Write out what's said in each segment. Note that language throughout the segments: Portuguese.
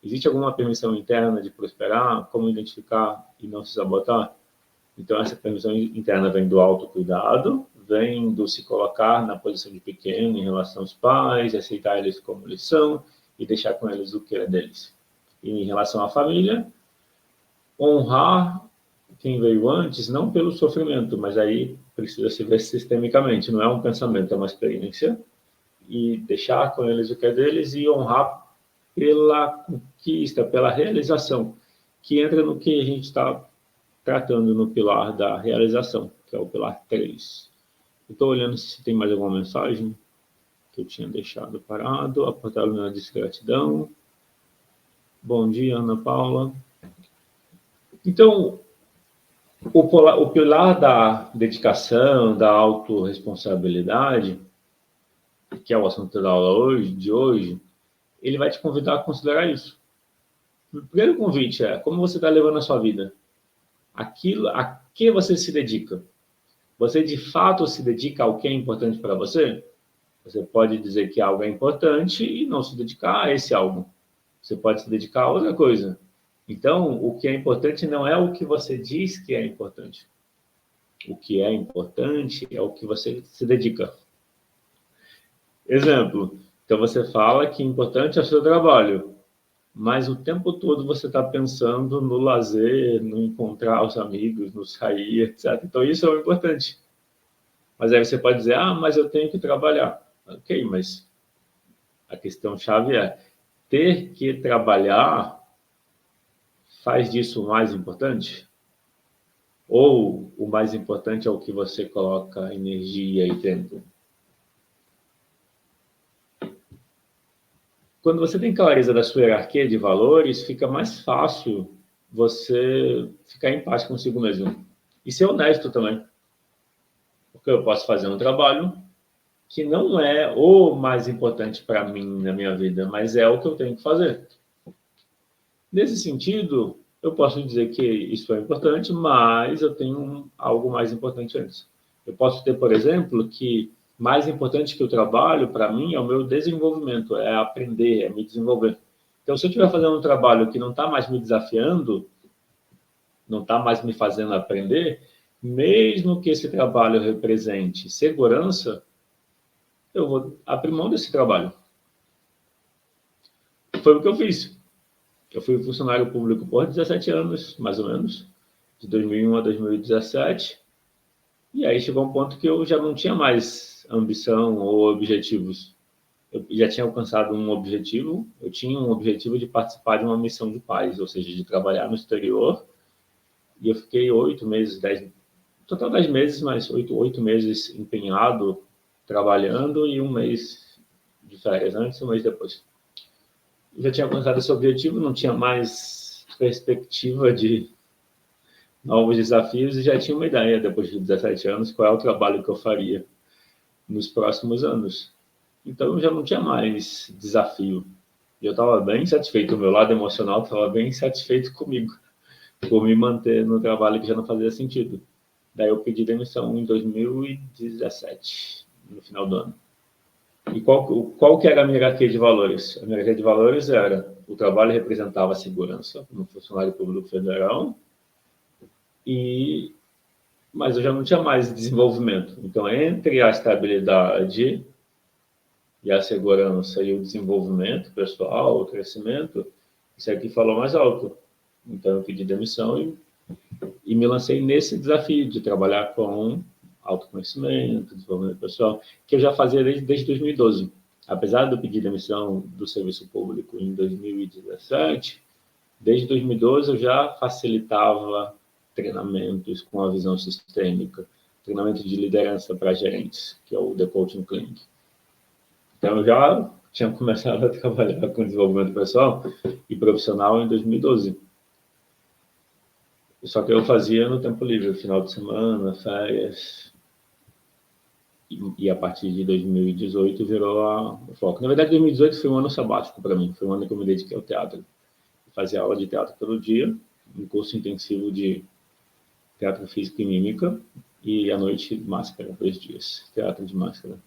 Existe alguma permissão interna de prosperar? Como identificar e não se sabotar? Então, essa permissão interna vem do autocuidado, vem do se colocar na posição de pequeno em relação aos pais, aceitar eles como eles são e deixar com eles o que é deles. E em relação à família, honrar quem veio antes, não pelo sofrimento, mas aí precisa se ver sistemicamente, não é um pensamento, é uma experiência, e deixar com eles o que é deles e honrar pela conquista, pela realização, que entra no que a gente está tratando no pilar da realização, que é o pilar 3. Estou olhando se tem mais alguma mensagem que eu tinha deixado parado. Aportar na gratidão. Bom dia, Ana Paula. Então, o pilar da dedicação, da autorresponsabilidade, que é o assunto da aula de hoje, ele vai te convidar a considerar isso. O primeiro convite é como você está levando a sua vida. Aquilo a que você se dedica. Você de fato se dedica ao que é importante para você? Você pode dizer que algo é importante e não se dedicar a esse algo. Você pode se dedicar a outra coisa. Então, o que é importante não é o que você diz que é importante. O que é importante é o que você se dedica. Exemplo. Então, você fala que importante é o seu trabalho, mas o tempo todo você está pensando no lazer, no encontrar os amigos, no sair, etc. Então, isso é o importante. Mas aí você pode dizer, mas eu tenho que trabalhar. Ok, mas a questão-chave é, ter que trabalhar faz disso o mais importante? Ou o mais importante é o que você coloca energia e tempo? Quando você tem clareza da sua hierarquia de valores, fica mais fácil você ficar em paz consigo mesmo. E ser honesto também. Porque eu posso fazer um trabalho que não é o mais importante para mim na minha vida, mas é o que eu tenho que fazer. Nesse sentido, eu posso dizer que isso é importante, mas eu tenho algo mais importante antes. Eu posso ter, por exemplo, que mais importante que o trabalho, para mim, é o meu desenvolvimento, é aprender, é me desenvolver. Então, se eu estiver fazendo um trabalho que não está mais me desafiando, não está mais me fazendo aprender, mesmo que esse trabalho represente segurança, eu vou abrir mão desse trabalho. Foi o que eu fiz. Eu fui funcionário público por 17 anos, mais ou menos, de 2001 a 2017. E aí chegou um ponto que eu já não tinha mais ambição ou objetivos. Eu já tinha alcançado um objetivo, eu tinha um objetivo de participar de uma missão de paz, ou seja, de trabalhar no exterior. E eu fiquei 8 meses, 10, total 10 meses, mas 8 meses empenhado, trabalhando e um mês de férias antes e um mês depois. Eu já tinha alcançado esse objetivo, não tinha mais perspectiva de novos desafios e já tinha uma ideia, depois de 17 anos, qual é o trabalho que eu faria nos próximos anos. Então, eu já não tinha mais desafio. E eu estava bem satisfeito, o meu lado emocional estava bem satisfeito comigo, por me manter no trabalho que já não fazia sentido. Daí eu pedi demissão em 2017, no final do ano. E qual que era a minha hierarquia de valores? A minha hierarquia de valores era, o trabalho representava a segurança, como funcionário público federal, mas eu já não tinha mais desenvolvimento. Então, entre a estabilidade e a segurança e o desenvolvimento pessoal, o crescimento, isso aqui falou mais alto. Então, eu pedi demissão e me lancei nesse desafio de trabalhar com autoconhecimento, desenvolvimento pessoal, que eu já fazia desde 2012. Apesar de eu pedir demissão do serviço público em 2017, desde 2012 eu já facilitava treinamentos com a visão sistêmica, treinamento de liderança para gerentes, que é o The Coaching Clinic. Então, eu já tinha começado a trabalhar com desenvolvimento pessoal e profissional em 2012. Só que eu fazia no tempo livre, final de semana, férias. E a partir de 2018 virou o foco. Na verdade, 2018 foi um ano sabático para mim. Foi um ano que eu me dediquei ao teatro. Eu fazia aula de teatro todo dia, um curso intensivo de teatro físico e mímica, e à noite, máscara, 2 dias, teatro de máscara.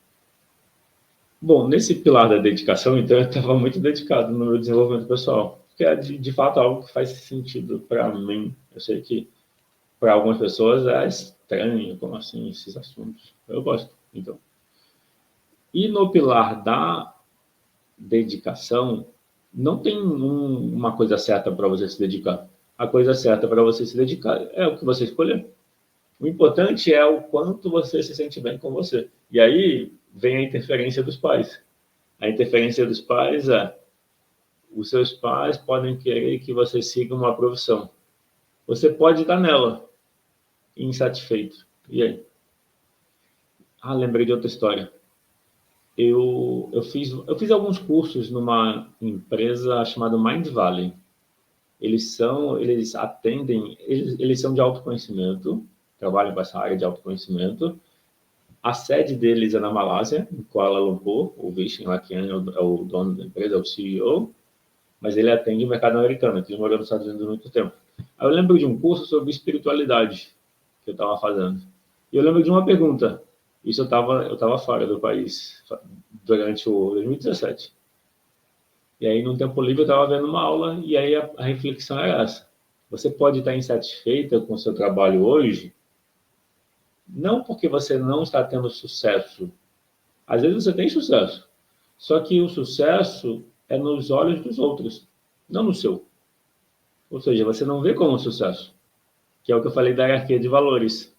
Bom, nesse pilar da dedicação, então, eu estava muito dedicado no meu desenvolvimento pessoal. porque é de fato algo que faz sentido para mim. Eu sei que para algumas pessoas é estranho, como assim, esses assuntos. Eu gosto, então. E no pilar da dedicação, não tem uma coisa certa para você se dedicar. A coisa certa para você se dedicar é o que você escolher. O importante é o quanto você se sente bem com você. E aí vem a interferência dos pais. A interferência dos pais é: os seus pais podem querer que você siga uma profissão. Você pode estar nela, insatisfeito. E aí? Ah, lembrei de outra história. Eu fiz alguns cursos numa empresa chamada Mind Valley. Eles atendem, eles são de autoconhecimento, trabalham com essa área de autoconhecimento. A sede deles é na Malásia, em Kuala Lumpur. O Vishen Lakhian é o dono da empresa, é o CEO, mas ele atende o mercado americano, que ele morou nos Estados Unidos há muito tempo. Aí eu lembro de um curso sobre espiritualidade que eu estava fazendo. E eu lembro de uma pergunta. Isso eu tava fora do país durante o 2017. E aí, no tempo livre, eu estava vendo uma aula e aí a reflexão era essa. Você pode estar insatisfeita com o seu trabalho hoje, não porque você não está tendo sucesso. Às vezes você tem sucesso, só que o sucesso é nos olhos dos outros, não no seu. Ou seja, você não vê como sucesso, que é o que eu falei da hierarquia de valores.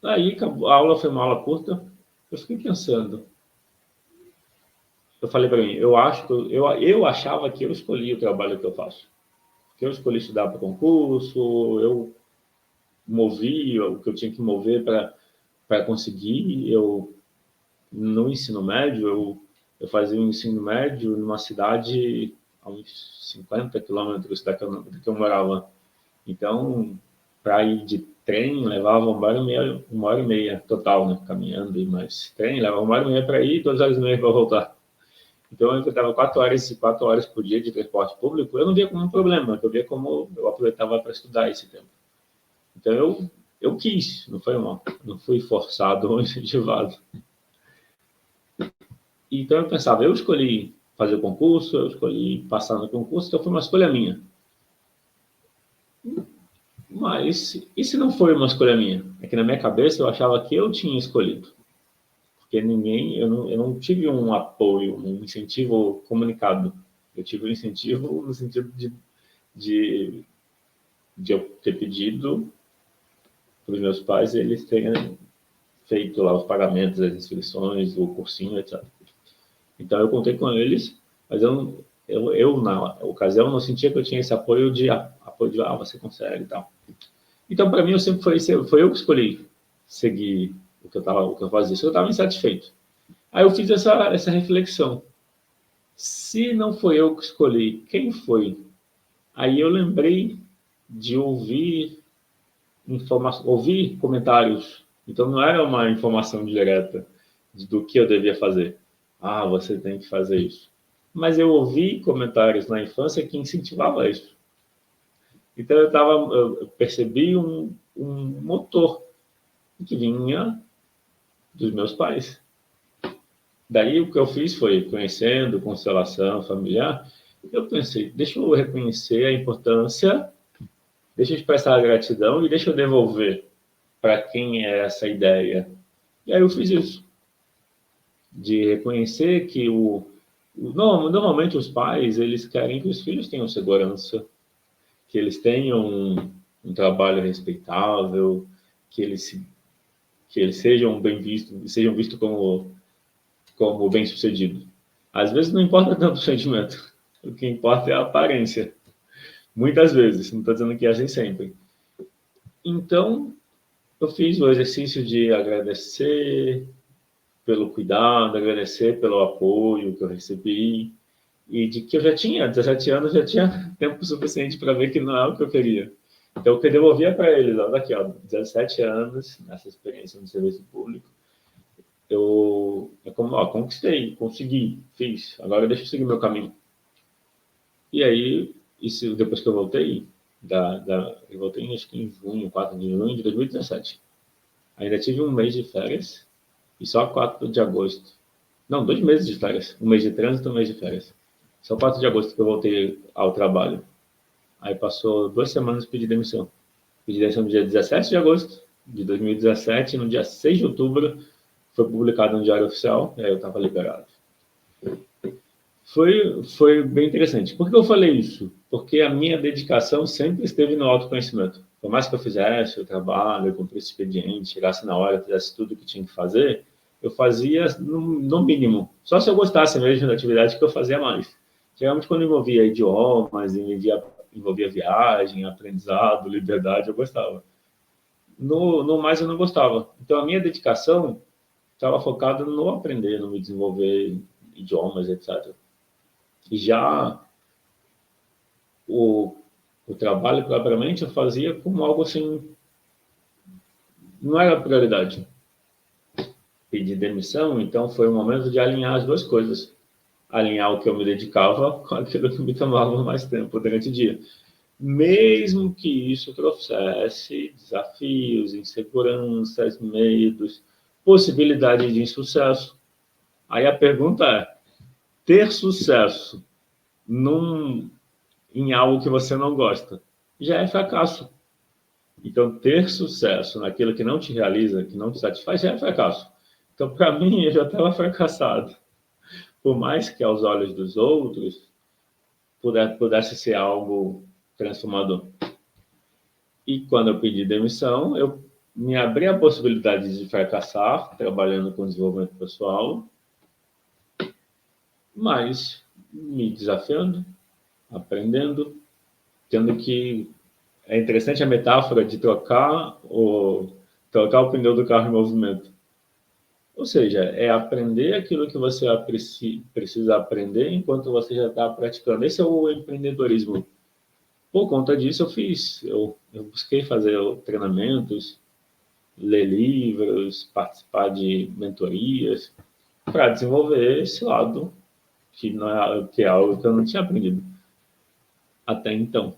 Aí a aula foi uma aula curta, eu fiquei pensando. Eu falei para mim, eu achava que eu escolhi o trabalho que eu faço. Que eu escolhi estudar para concurso, eu movi o que eu tinha que mover para conseguir. No ensino médio, eu fazia o ensino médio numa cidade a uns 50 quilômetros da que eu morava. Então, para ir de trem, levava 1h30 total, né? Caminhando e mais trem, levava 1h30 para ir e 2h30 para voltar. Então, eu dava 4 horas por dia de transporte público. Eu não via como um problema, eu via como eu aproveitava para estudar esse tempo. Então, eu quis, não foi mal. Não fui forçado ou incentivado. Então, eu pensava, eu escolhi fazer o concurso, eu escolhi passar no concurso, então foi uma escolha minha. Mas, e se não foi uma escolha minha? É que na minha cabeça eu achava que eu tinha escolhido. Porque eu não tive um apoio, um incentivo comunicado. Eu tive um incentivo no sentido de, de eu ter pedido para os meus pais eles terem feito lá os pagamentos, as inscrições, o cursinho, etc. Então eu contei com eles, mas eu na ocasião não sentia que eu tinha esse apoio de você consegue e tal. Então para mim eu sempre foi eu que escolhi seguir o que eu fazia, eu estava insatisfeito. Aí eu fiz essa reflexão. Se não foi eu que escolhi, quem foi? Aí eu lembrei de ouvir comentários. Então não era uma informação direta do que eu devia fazer. Ah, você tem que fazer isso. Mas eu ouvi comentários na infância que incentivavam isso. Então eu percebi um motor que vinha dos meus pais. Daí o que eu fiz foi, conhecendo constelação familiar, eu pensei, deixa eu reconhecer a importância, deixa eu expressar a gratidão e deixa eu devolver para quem é essa ideia. E aí eu fiz isso, de reconhecer que normalmente os pais, eles querem que os filhos tenham segurança, que eles tenham um trabalho respeitável, que eles sejam bem vistos, sejam vistos como bem-sucedido. Às vezes não importa tanto o sentimento, o que importa é a aparência. Muitas vezes, não estou dizendo que é assim sempre. Então, eu fiz o exercício de agradecer pelo cuidado, agradecer pelo apoio que eu recebi e de que eu já tinha 17 anos, já tinha tempo suficiente para ver que não é o que eu queria. Então, o que eu devolvia para eles, ó, daqui, ó, 17 anos nessa experiência no serviço público, conquistei, consegui, fiz, agora deixa eu seguir meu caminho. E aí, isso, depois que eu voltei, eu voltei acho que em junho, 4 de junho de 2017. Ainda tive um mês de férias e só 4 de agosto. Não, 2 meses de férias. Um mês de trânsito e um mês de férias. Só 4 de agosto que eu voltei ao trabalho. Aí passou 2 semanas e pedi demissão. Pedi demissão no dia 17 de agosto de 2017, no dia 6 de outubro foi publicado no Diário Oficial, e aí eu estava liberado. Foi bem interessante. Por que eu falei isso? Porque a minha dedicação sempre esteve no autoconhecimento. Por mais que eu fizesse o trabalho, cumprisse expediente, chegasse na hora, fizesse tudo o que tinha que fazer, eu fazia no mínimo. Só se eu gostasse mesmo da atividade que eu fazia mais. Geralmente quando envolvia idiomas, envolvia viagem, aprendizado, liberdade, eu gostava. No mais eu não gostava. Então a minha dedicação estava focada no aprender, no me desenvolver idiomas, etc. Já o, o trabalho propriamente eu fazia como algo assim, não era prioridade. Pedi demissão, então foi o momento de alinhar as duas coisas. Alinhar o que eu me dedicava com aquilo que me tomava mais tempo durante o dia. Mesmo que isso trouxesse desafios, inseguranças, medos, possibilidade de insucesso. Aí a pergunta é, ter sucesso em algo que você não gosta já é fracasso. Então, ter sucesso naquilo que não te realiza, que não te satisfaz, já é fracasso. Então, para mim, eu já estava fracassado. Por mais que aos olhos dos outros pudesse ser algo transformador. E quando eu pedi demissão, eu me abri a possibilidade de fracassar trabalhando com desenvolvimento pessoal, mas me desafiando, aprendendo, tendo que... É interessante a metáfora de trocar o pneu do carro em movimento. Ou seja, é aprender aquilo que você precisa aprender enquanto você já está praticando. Esse é o empreendedorismo. Por conta disso, eu busquei fazer treinamentos, ler livros, participar de mentorias, para desenvolver esse lado, que é algo que eu não tinha aprendido até então.